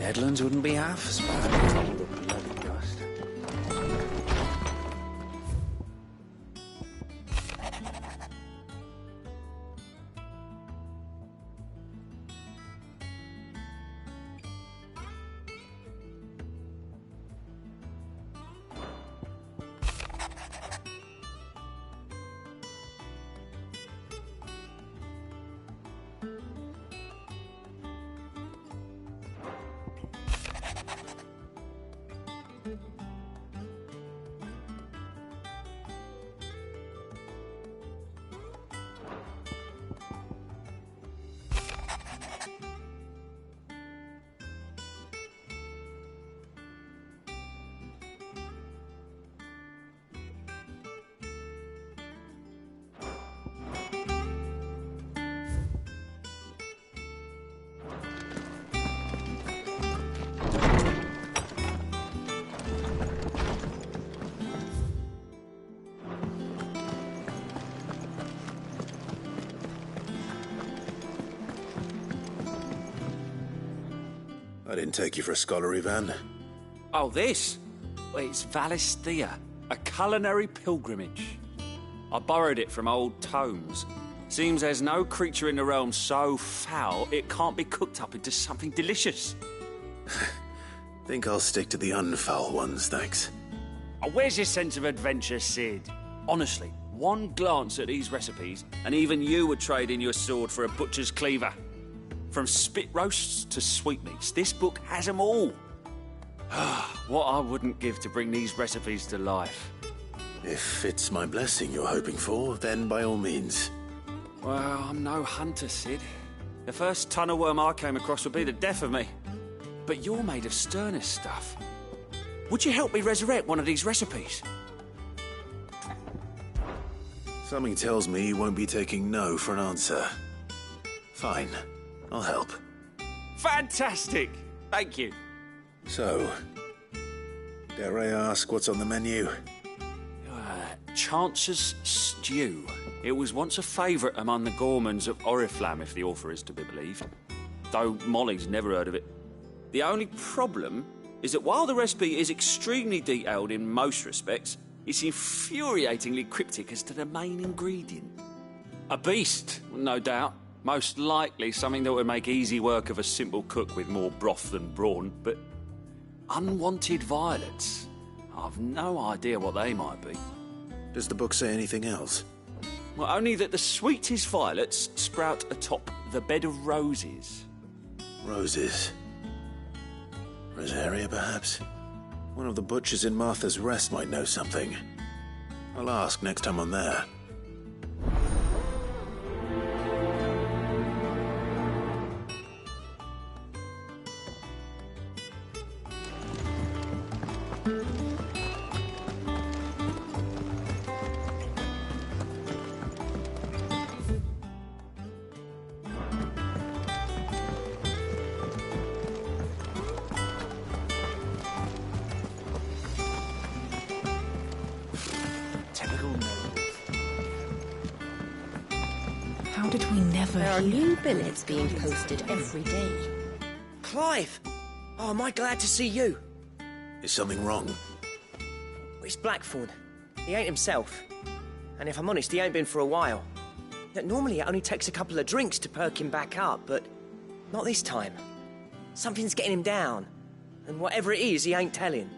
Headlands wouldn't be half as bad. All the bloody dust. I didn't take you for a scholar, Ivan. Oh, this? Well, it's Valisthea, a culinary pilgrimage. I borrowed it from old tomes. Seems there's no creature in the realm so foul it can't be cooked up into something delicious. Think I'll stick to the unfoul ones, thanks. Oh, where's your sense of adventure, Sid? Honestly, one glance at these recipes, and even you would trade in your sword for a butcher's cleaver. From spit roasts to sweetmeats, this book has them all. What I wouldn't give to bring these recipes to life. If it's my blessing you're hoping for, then by all means. Well, I'm no hunter, Sid. The first tunnel worm I came across would be the death of me. But you're made of sterner stuff. Would you help me resurrect one of these recipes? Something tells me you won't be taking no for an answer. Fine, I'll help. Fantastic! Thank you. So, dare I ask what's on the menu? Chance's Stew. It was once a favourite among the gourmands of Oriflamme, if the author is to be believed. Though Molly's never heard of it. The only problem is that while the recipe is extremely detailed in most respects, it's infuriatingly cryptic as to the main ingredient. A beast, no doubt. Most likely something that would make easy work of a simple cook with more broth than brawn, but unwanted violets. I've no idea what they might be. Does the book say anything else? Well, only that the sweetest violets sprout atop the bed of roses. Roses. Rosaria, perhaps? One of the butchers in Martha's Rest might know something. I'll ask next time I'm there. How did we never There are hear? new billets being posted every day. Clive! Oh, am I glad to see you? Is something wrong? It's Blackthorn. He ain't himself. And if I'm honest, he ain't been for a while. Normally it only takes a couple of drinks to perk him back up, but not this time. Something's getting him down. And whatever it is, he ain't telling.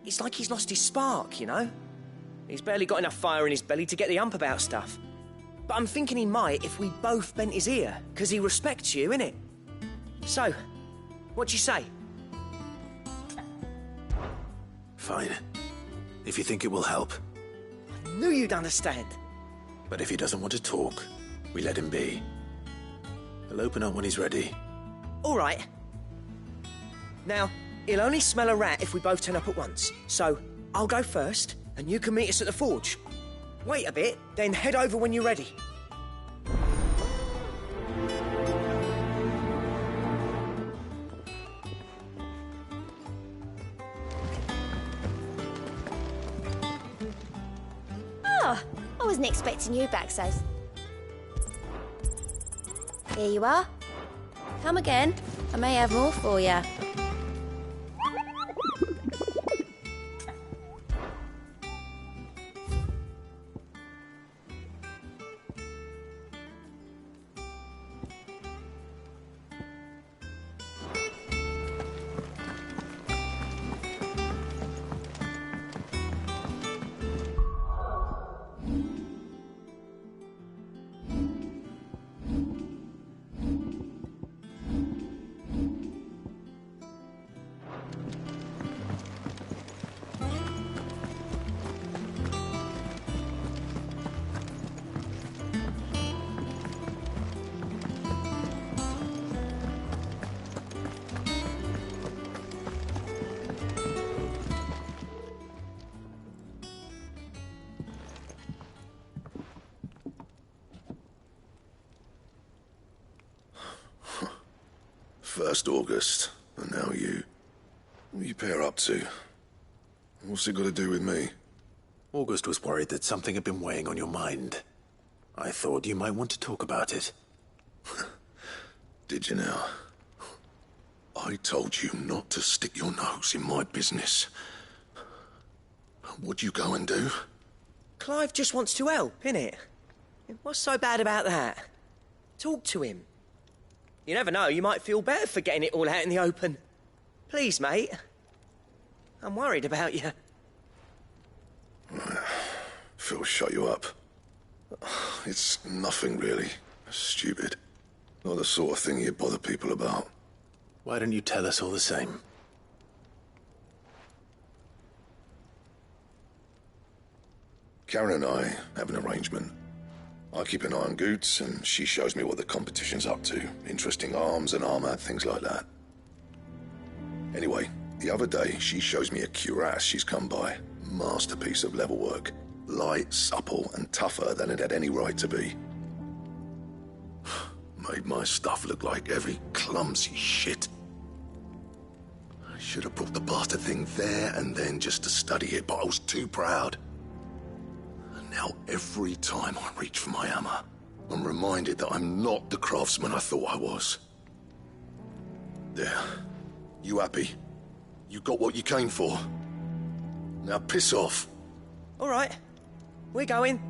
It's like he's lost his spark, you know? He's barely got enough fire in his belly to get the ump about stuff. But I'm thinking he might if we both bent his ear, because he respects you, innit? So, what do you say? Fine. If you think it will help. I knew you'd understand. But if he doesn't want to talk, we let him be. He'll open up when he's ready. All right. Now, he'll only smell a rat if we both turn up at once. So, I'll go first, and you can meet us at the forge. Wait a bit, then head over when you're ready. Oh, I wasn't expecting you back, Saz. Here you are. Come again. I may have more for you. First August, and now you. What are you pair up to? What's it got to do with me? August was worried that something had been weighing on your mind. I thought you might want to talk about it. Did you now? I told you not to stick your nose in my business. What'd you go and do? Clive just wants to help, innit? What's so bad about that? Talk to him. You never know, you might feel better for getting it all out in the open. Please, mate. I'm worried about you. Phil shut you up. It's nothing, really. Stupid. Not the sort of thing you bother people about. Why don't you tell us all the same? Karen and I have an arrangement. I keep an eye on Goots, and she shows me what the competition's up to. Interesting arms and armor, things like that. Anyway, the other day, she shows me a cuirass she's come by. Masterpiece of level work. Light, supple, and tougher than it had any right to be. Made my stuff look like every clumsy shit. I should have brought the bastard thing there and then just to study it, but I was too proud. And now every time I reach for my hammer, I'm reminded that I'm not the craftsman I thought I was. There. You happy? You got what you came for. Now piss off. All right. We're going.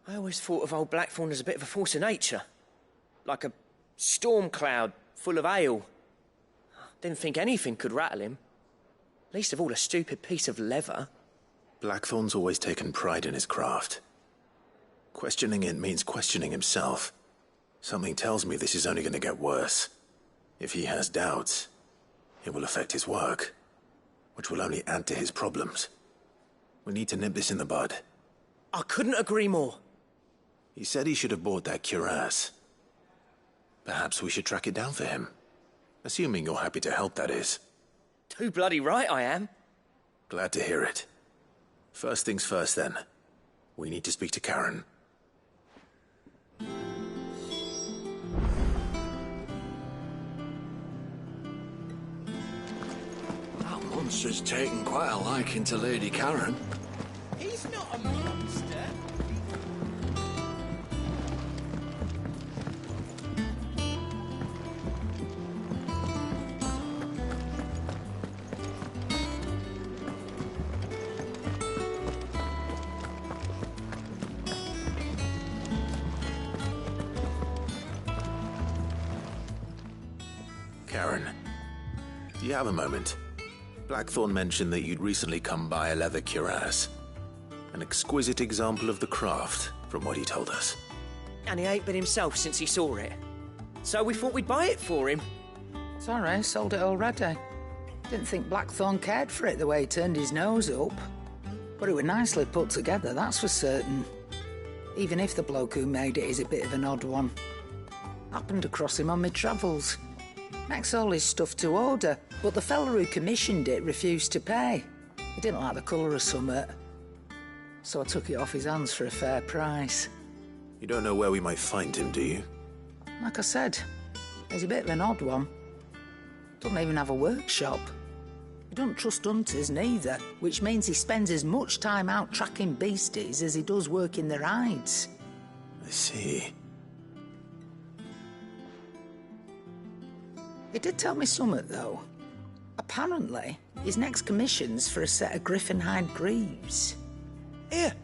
I always thought of old Blackthorn as a bit of a force of nature. Like a storm cloud full of hail. Didn't think anything could rattle him. Least of all a stupid piece of leather. Blackthorn's always taken pride in his craft. Questioning it means questioning himself. Something tells me this is only going to get worse. If he has doubts, it will affect his work, which will only add to his problems. We need to nip this in the bud. I couldn't agree more. He said he should have bought that cuirass. Perhaps we should track it down for him. Assuming you're happy to help, that is. Too bloody right I am. Glad to hear it. First things first, then. We need to speak to Karen. That monster's taken quite a liking to Lady Karen. He's not a monster. Karen, do you have a moment? Blackthorn mentioned that you'd recently come by a leather cuirass. An exquisite example of the craft, from what he told us. And he ain't been himself since he saw it. So we thought we'd buy it for him. Sorry, sold it already. Didn't think Blackthorn cared for it the way he turned his nose up. But it was nicely put together, that's for certain. Even if the bloke who made it is a bit of an odd one. Happened across him on my travels. Makes all his stuff to order, but the fella who commissioned it refused to pay. He didn't like the colour of summit. So I took it off his hands for a fair price. You don't know where we might find him, do you? Like I said, he's a bit of an odd one. Doesn't even have a workshop. He don't trust hunters neither, which means he spends as much time out tracking beasties as he does working their hides. I see. He did tell me something, though. Apparently, his next commission's for a set of griffin hide greaves. Here,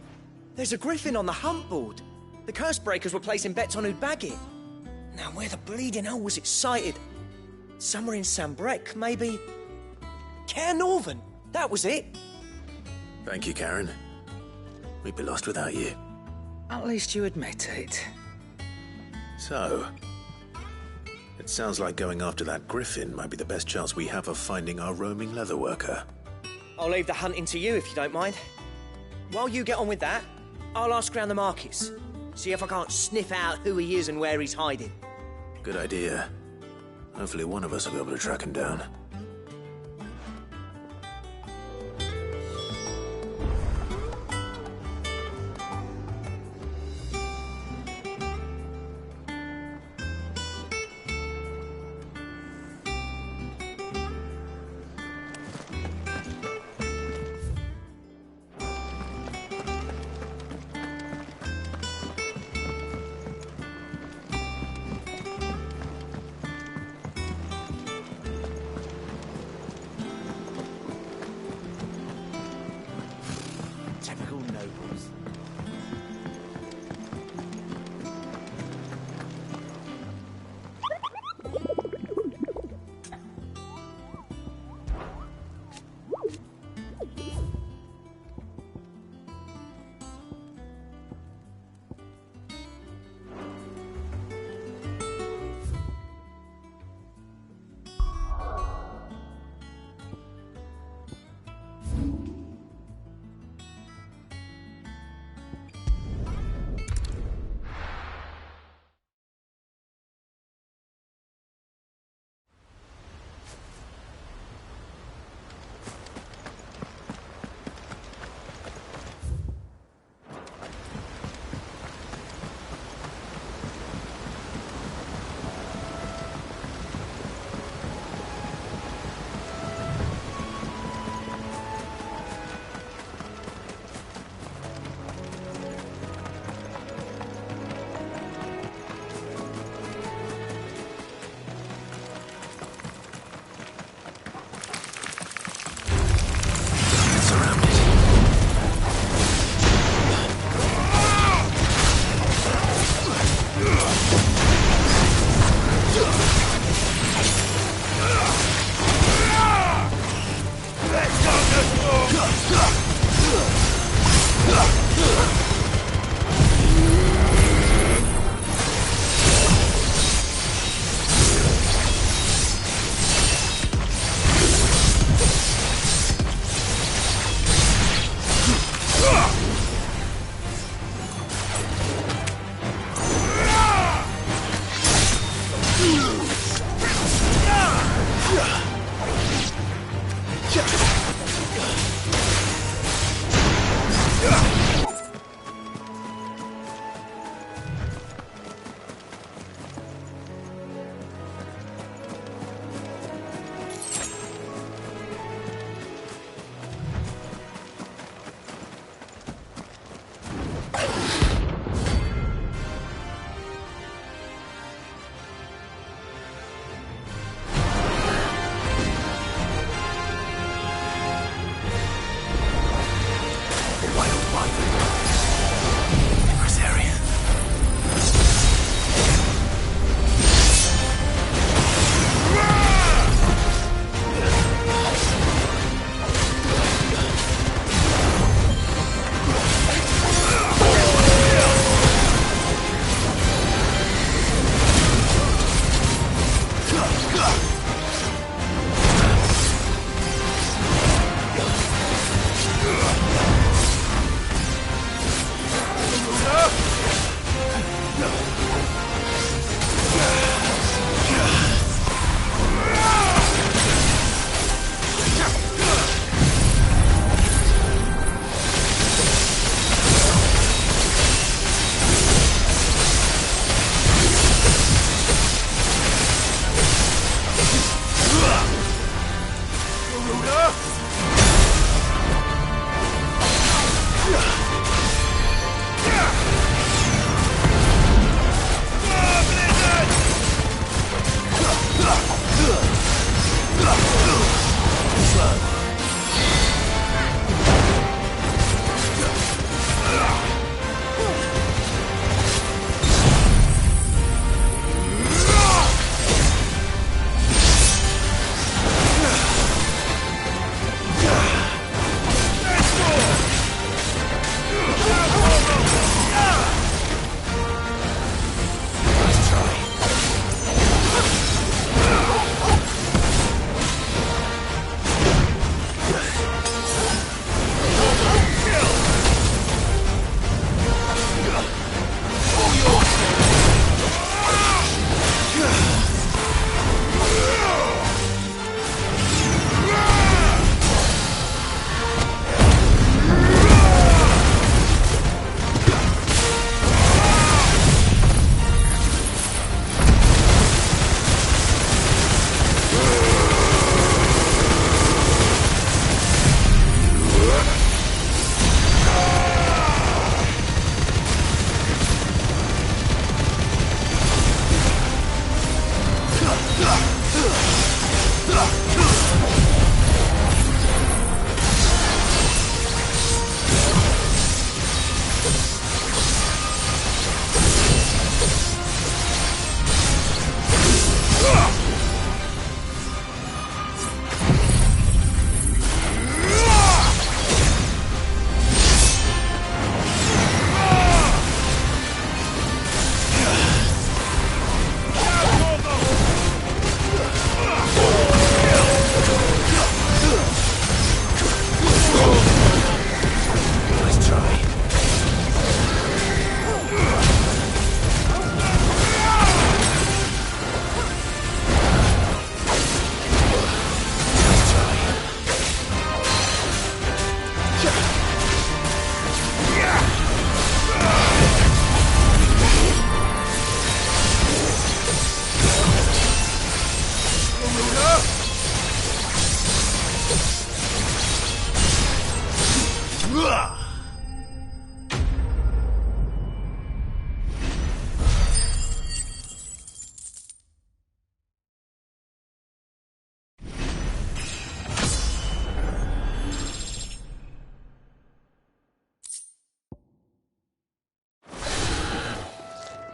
there's a griffin on the hunt board. The curse breakers were placing bets on who'd bag it. Now, where the bleeding hell was it sighted? Somewhere in Sambrec, maybe? Cairnorthern, that was it. Thank you, Karen. We'd be lost without you. At least you admit it. So, it sounds like going after that griffin might be the best chance we have of finding our roaming leather worker. I'll leave the hunting to you if you don't mind. While you get on with that, I'll ask around the markets. See if I can't sniff out who he is and where he's hiding. Good idea. Hopefully one of us will be able to track him down.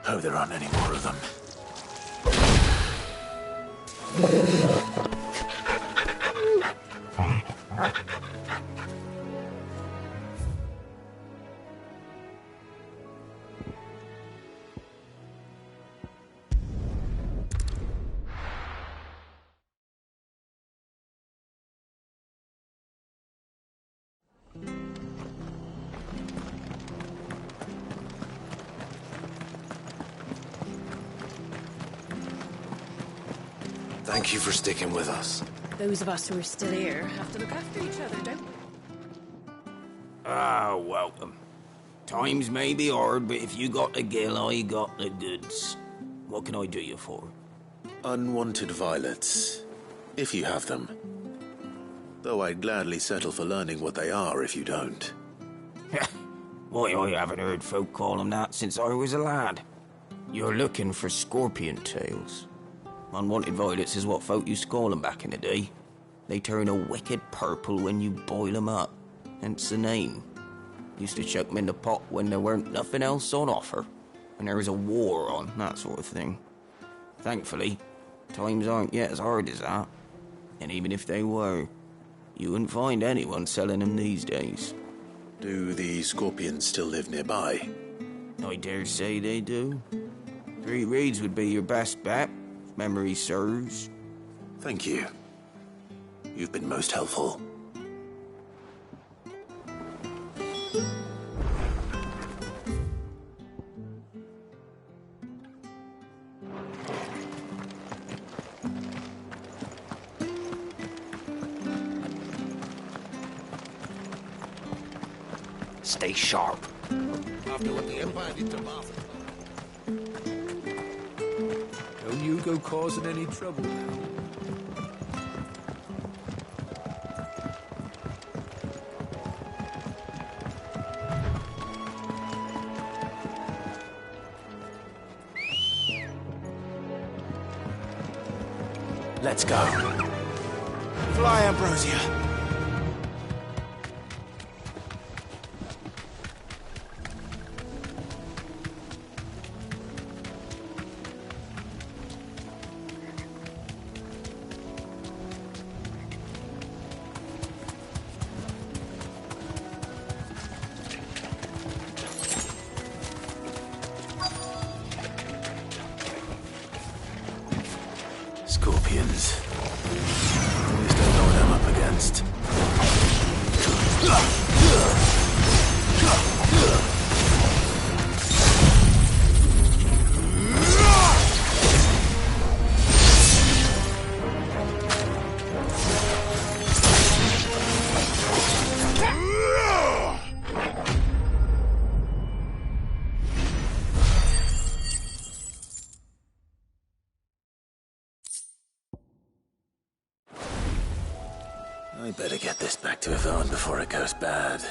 Hope there aren't any more of them. Thank you for sticking with us. Those of us who are still here have to look after each other, don't we? Ah, welcome. Times may be hard, but if you got the gill, I got the goods. What can I do you for? Unwanted violets, if you have them. Though I'd gladly settle for learning what they are if you don't. Why, I haven't heard folk call them that since I was a lad. You're looking for scorpion tails. Unwanted violets is what folk used to call them back in the day. They turn a wicked purple when you boil them up, hence the name. Used to chuck them in the pot when there weren't nothing else on offer, when there was a war on, that sort of thing. Thankfully, times aren't yet as hard as that. And even if they were, you wouldn't find anyone selling them these days. Do the scorpions still live nearby? I dare say they do. 3 Reeds would be your best bet, if memory serves. Thank you. You've been most helpful. Stay sharp. After what the Empire did to Martha. Don't you go causing any trouble now. Let's go. Fly, Ambrosia. Scorpions. At least I know what I'm up against. I better get this back to Yvonne before it goes bad.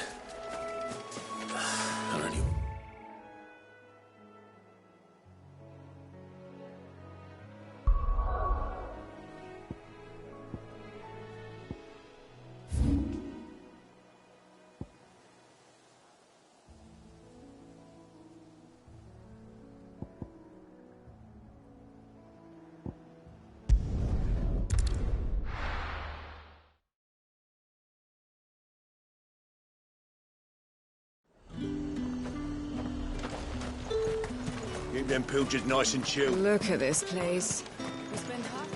Keep them pilchers nice and chill. Look at this place. We spend half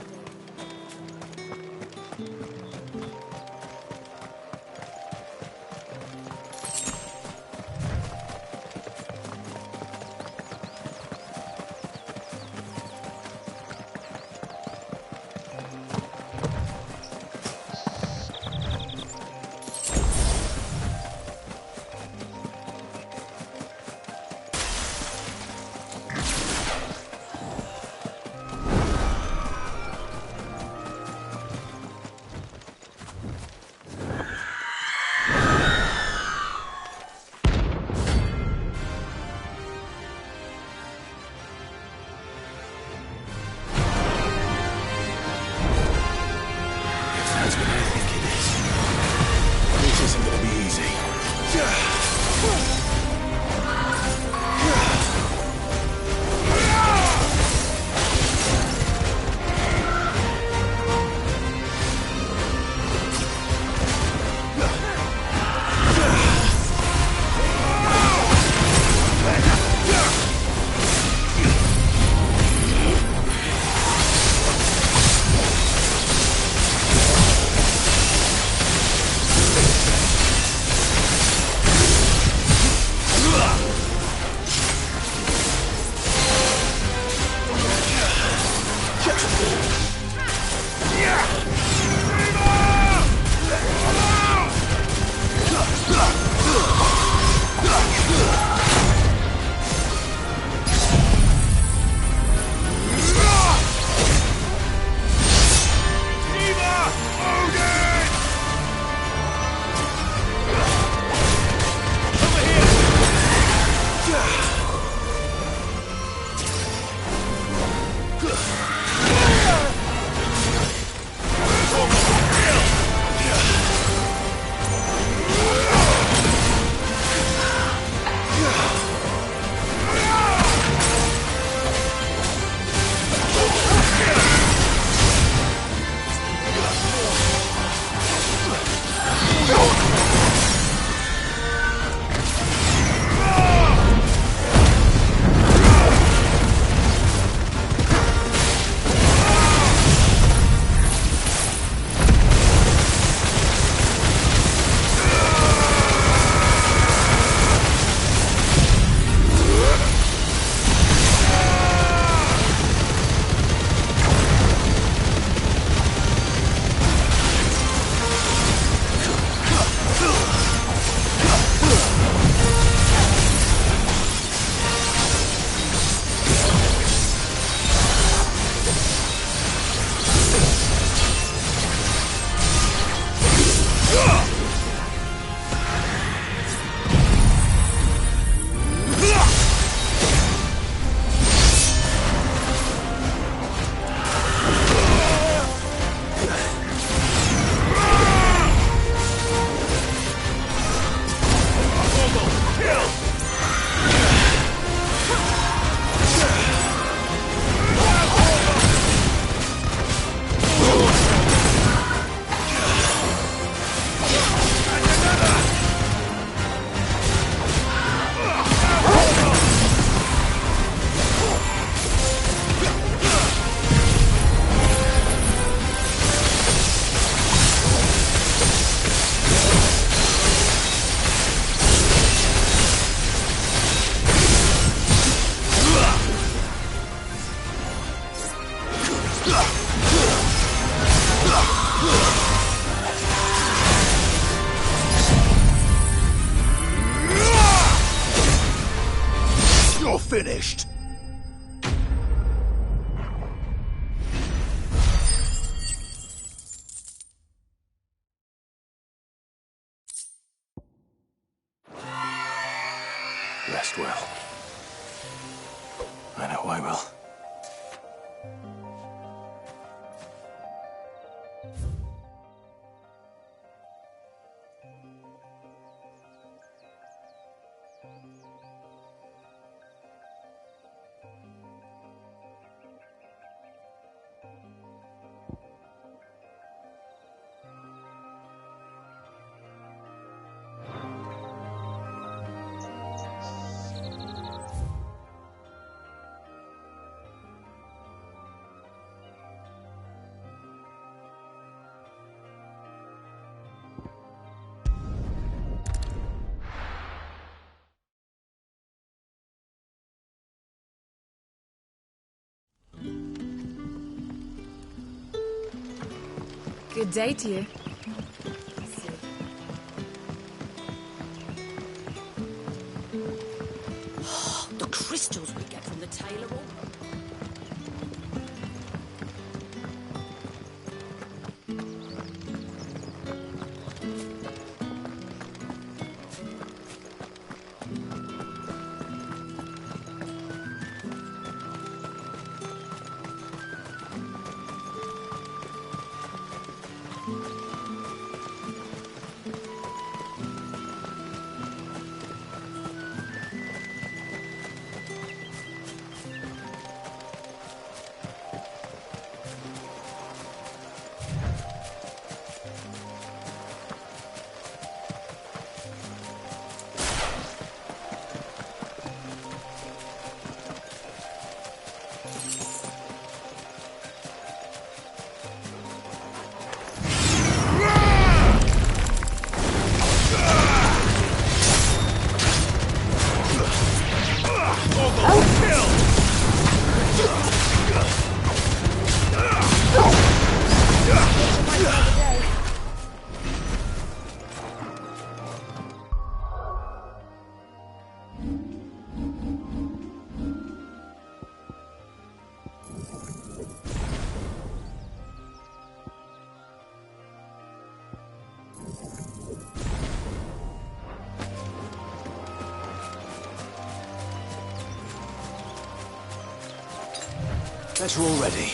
You're finished. Rest well. I know I will. Good day to you. The crystals we get from the tailor all. Better already.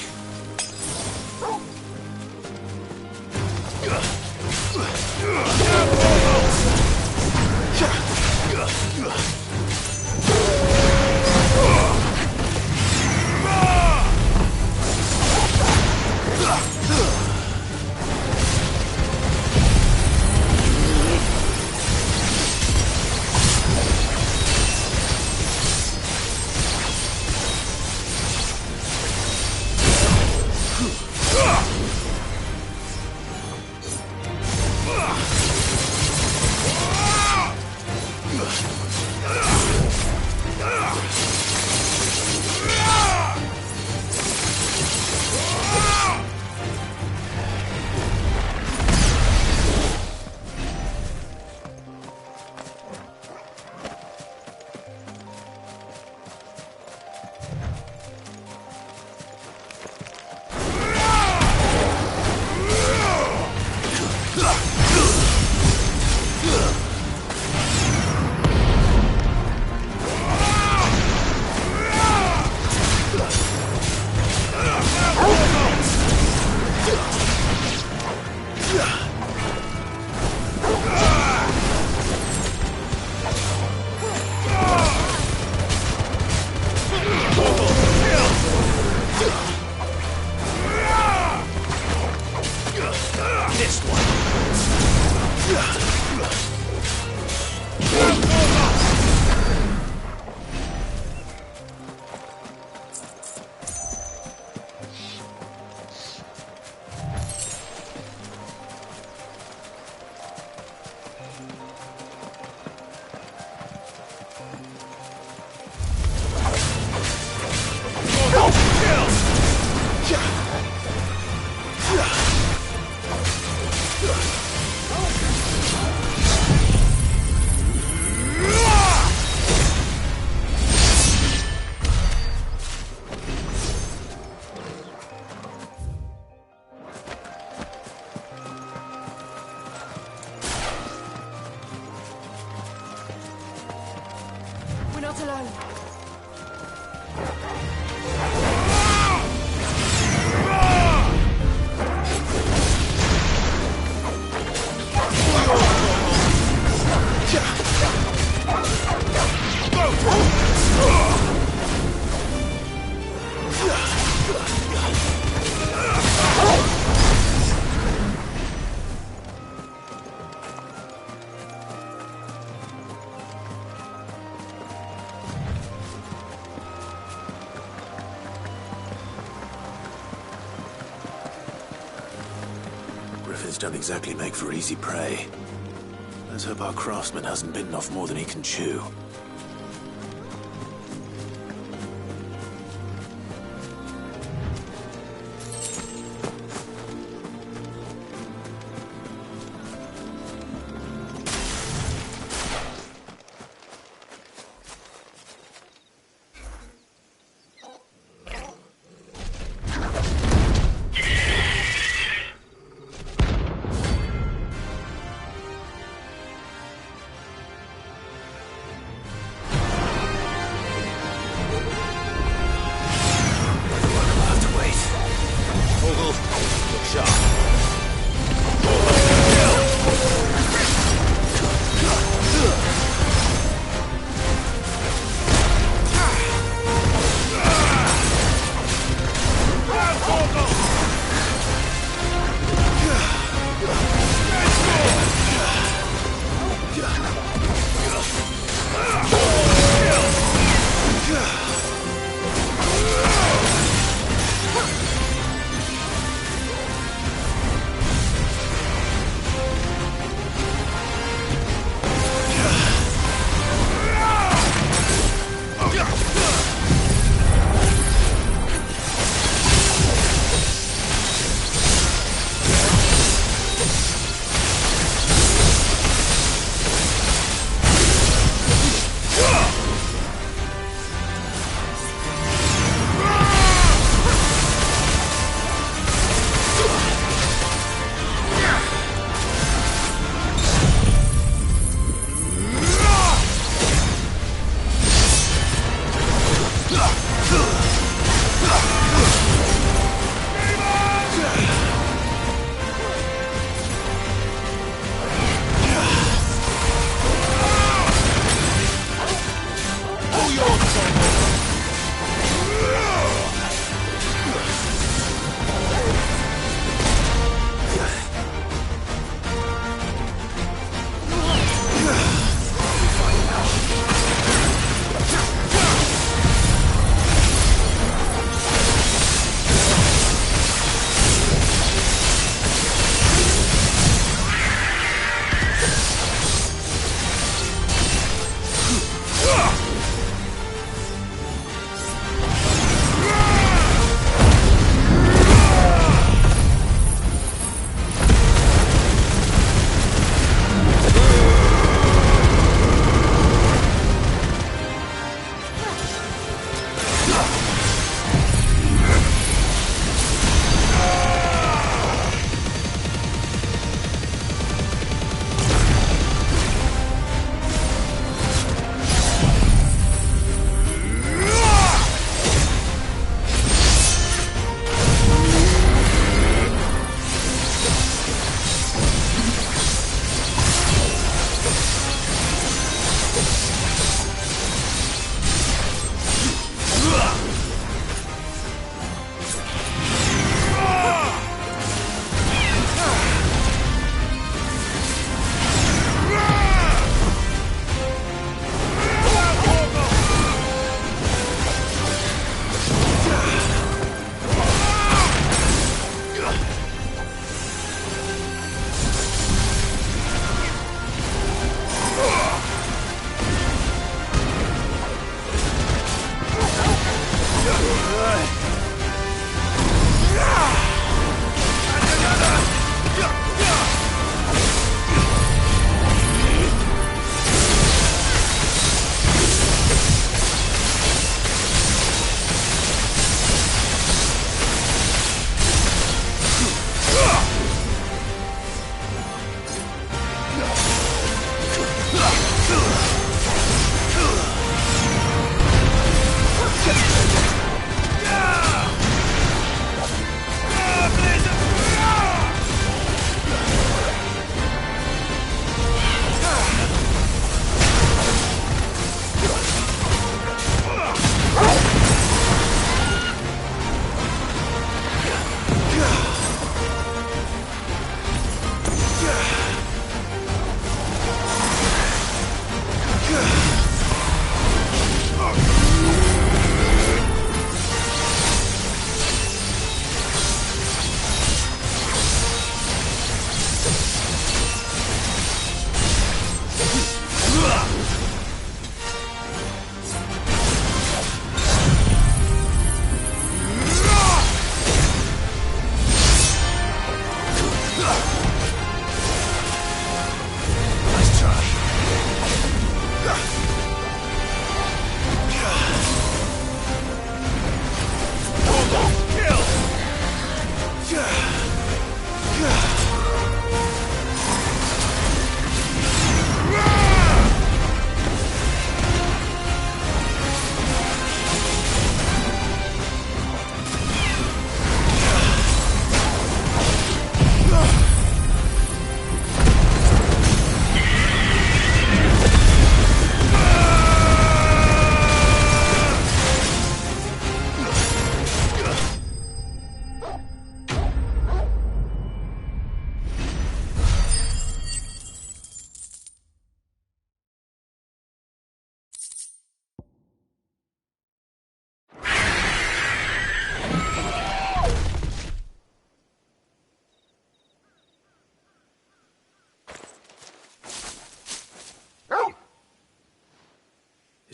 that alone. Griffins don't exactly make for easy prey. Let's hope our craftsman hasn't bitten off more than he can chew.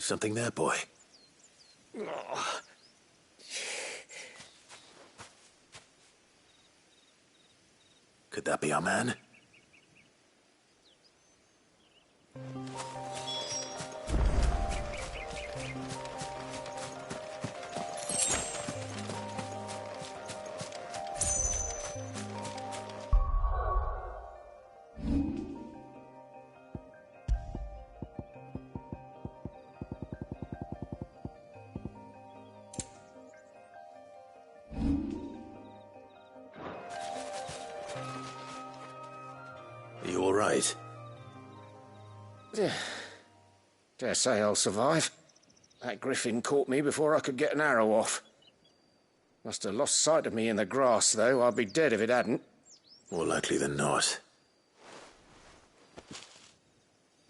Something there, boy? Could that be our man? Are you all right? Dare say I'll survive. That griffin caught me before I could get an arrow off. Must have lost sight of me in the grass, though. I'd be dead if it hadn't. More likely than not.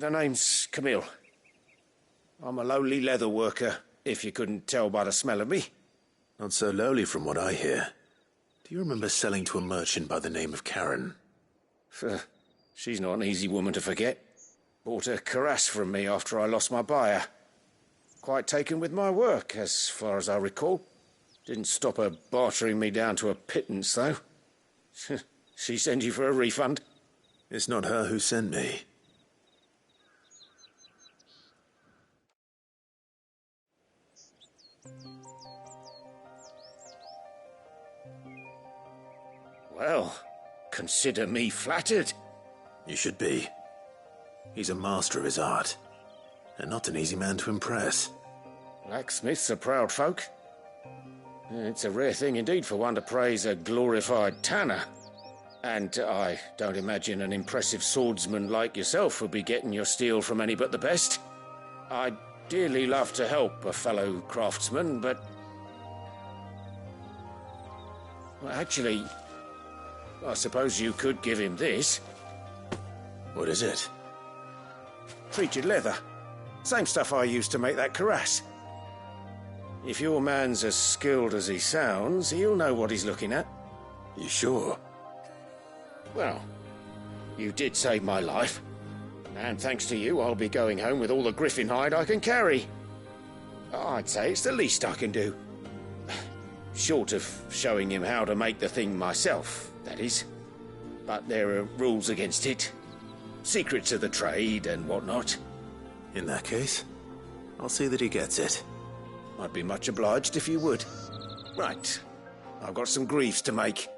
The name's Camille. I'm a lowly leather worker, if you couldn't tell by the smell of me. Not so lowly from what I hear. Do you remember selling to a merchant by the name of Karen? She's not an easy woman to forget. Bought a cuirass from me after I lost my buyer. Quite taken with my work, as far as I recall. Didn't stop her bartering me down to a pittance, though. She sent you for a refund? It's not her who sent me. Well, consider me flattered. You should be. He's a master of his art, and not an easy man to impress. Blacksmiths are proud folk. It's a rare thing indeed for one to praise a glorified tanner. And I don't imagine an impressive swordsman like yourself would be getting your steel from any but the best. I'd dearly love to help a fellow craftsman, but... well, actually, I suppose you could give him this. What is it? Treated leather. Same stuff I used to make that cuirass. If your man's as skilled as he sounds, he'll know what he's looking at. You sure? Well, you did save my life. And thanks to you, I'll be going home with all the griffin hide I can carry. I'd say it's the least I can do. Short of showing him how to make the thing myself, that is. But there are rules against it. Secrets of the trade and whatnot. In that case, I'll see that he gets it. I'd be much obliged if you would. Right. I've got some greaves to make.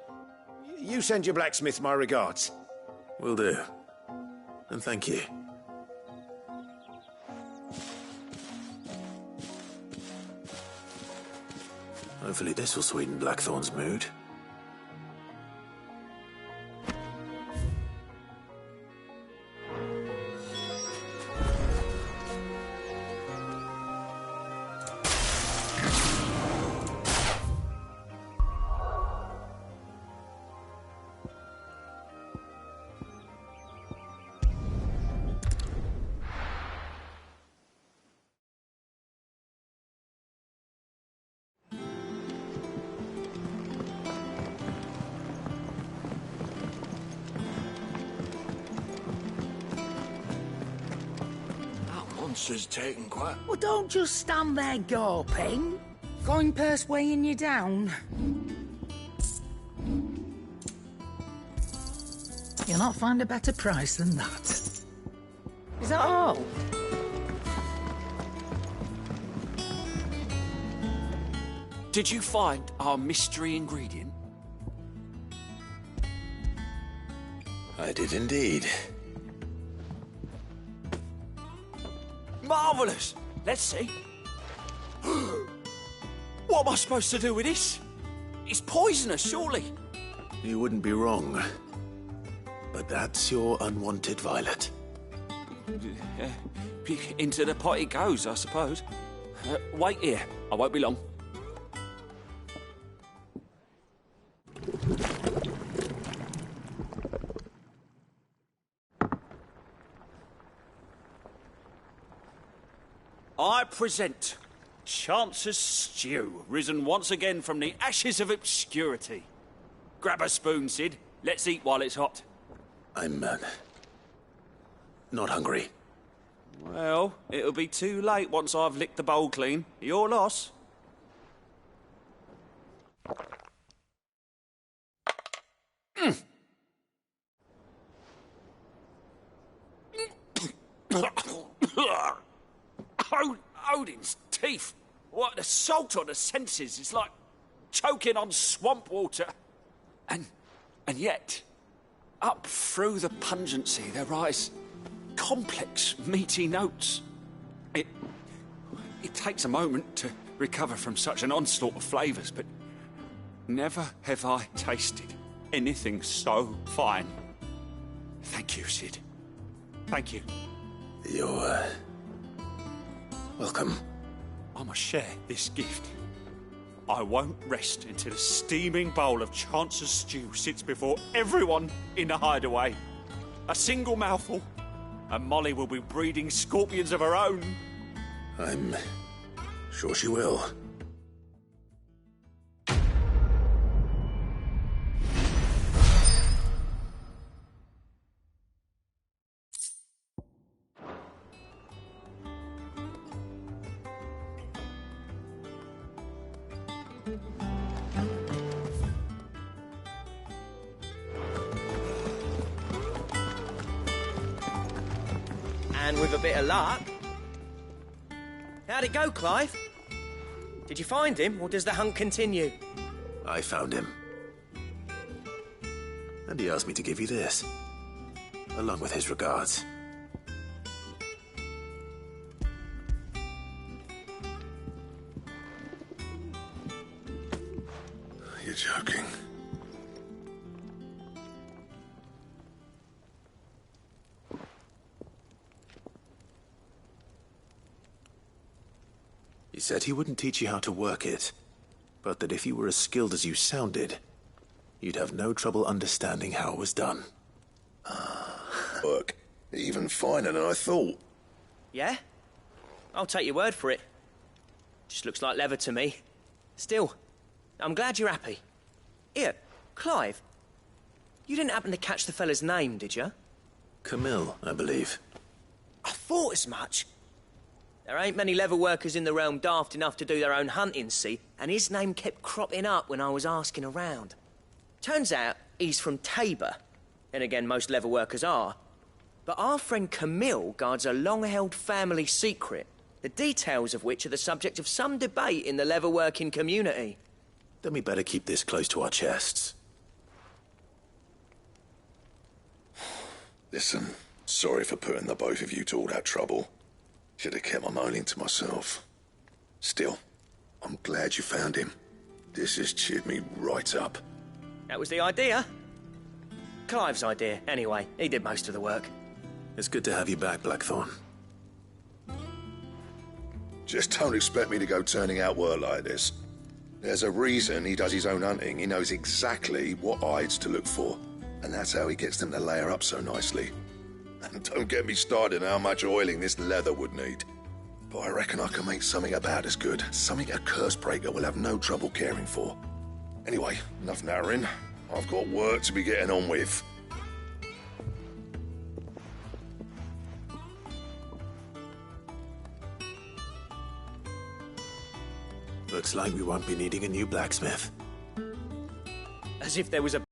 You send your blacksmith my regards. Will do. And thank you. Hopefully this will sweeten Blackthorn's mood. Monster's taking quite... Well, don't just stand there gawping. Going purse weighing you down. You'll not find a better price than that. Is that all? Did you find our mystery ingredient? I did indeed. Marvellous! Let's see. What am I supposed to do with this? It's poisonous, surely. You wouldn't be wrong. But that's your unwanted violet. Into the pot it goes, I suppose. Wait here. I won't be long. I present Chance's Stew, risen once again from the ashes of obscurity. Grab a spoon, Sid. Let's eat while it's hot. I'm, not hungry. Well, it'll be too late once I've licked the bowl clean. Your loss. Odin's teeth. What an assault on the senses. It's like choking on swamp water. And yet, up through the pungency, there rise complex, meaty notes. It takes a moment to recover from such an onslaught of flavours, but never have I tasted anything so fine. Thank you, Sid. Thank you. You're, welcome. I must share this gift. I won't rest until a steaming bowl of Chance's stew sits before everyone in the hideaway. A single mouthful, and Molly will be breeding scorpions of her own. I'm sure she will. And with a bit of luck... How'd it go, Clive? Did you find him, or does the hunt continue? I found him. And he asked me to give you this, along with his regards. You're joking. He said he wouldn't teach you how to work it, but that if you were as skilled as you sounded, you'd have no trouble understanding how it was done. Work. Even finer than I thought. Yeah? I'll take your word for it. Just looks like leather to me. Still, I'm glad you're happy. Here, Clive, you didn't happen to catch the fella's name, did you? Camille, I believe. I thought as much. There ain't many leather workers in the realm daft enough to do their own hunting, see, and his name kept cropping up when I was asking around. Turns out he's from Tabor. Then again, most leather workers are. But our friend Camille guards a long-held family secret, the details of which are the subject of some debate in the leather-working community. Then we better keep this close to our chests. Listen, sorry for putting the both of you to all that trouble. Should have kept my moaning to myself. Still, I'm glad you found him. This has cheered me right up. That was the idea. Clive's idea, anyway. He did most of the work. It's good to have you back, Blackthorn. Just don't expect me to go turning out work like this. There's a reason he does his own hunting. He knows exactly what hides to look for. And that's how he gets them to layer up so nicely. And don't get me started on how much oiling this leather would need. But I reckon I can make something about as good. Something a Cursebreaker will have no trouble caring for. Anyway, enough narrowing. I've got work to be getting on with. Looks like we won't be needing a new blacksmith. As if there was a